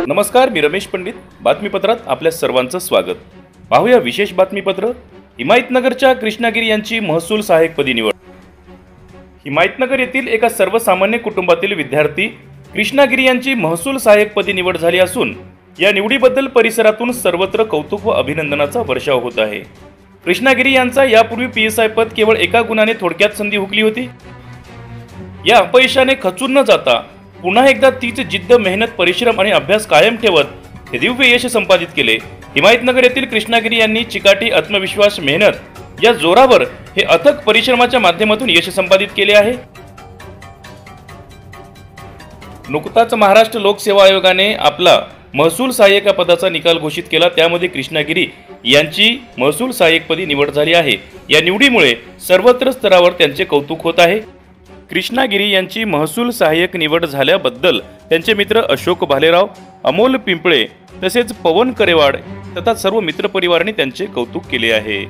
नमस्कार, मी रमेश पंडित. बातमीपत्रात आपल्या सर्वांचं स्वागत. पाहूया विशेष बातमीपत्र. हिमायतनगरच्या कृष्णागिरी यांची महसूल सहाय्यकपदी निवड. हिमायतनगर येथील एका सर्वसामान्य कुटुंबातील विद्यार्थी कृष्णागिरी यांची महसूल सहाय्यकपदी निवड झाली असून या निवडीबद्दल परिसरातून सर्वत्र कौतुक व अभिनंदनाचा वर्षाव होत आहे. कृष्णागिरी यांचा यापूर्वी PSI पद केवळ एका गुणाने थोडक्यात संधी हुकली होती. या अपयशाने खचून न जाता पुन्हा एकदा तीच जिद्द, मेहनत, परिश्रम आणि अभ्यास कायम ठेवत हे दिव्य यश संपादित केले. हिमायतनगर येथील कृष्णागिरी यांनी चिकाटी, आत्मविश्वास, मेहनत या जोरावर हे अथक परिश्रमाच्या माध्यमातून यश संपादित केले आहे. नुकताच महाराष्ट्र लोकसेवा आयोगाने आपला महसूल सहाय्यक पदाचा निकाल घोषित केला. त्यामध्ये कृष्णागिरी यांची महसूल सहाय्यकपदी निवड झाली आहे. या निवडीमुळे सर्वत्र स्तरावर त्यांचे कौतुक होत आहे. कृष्णागिरी यांची महसूल सहाय्यक निवड झाल्याबद्दल त्यांचे मित्र अशोक भालेराव, अमोल पिंपळे तसेच पवन करेवाड तथा सर्व मित्रपरिवाराने त्यांचे कौतुक केले आहे.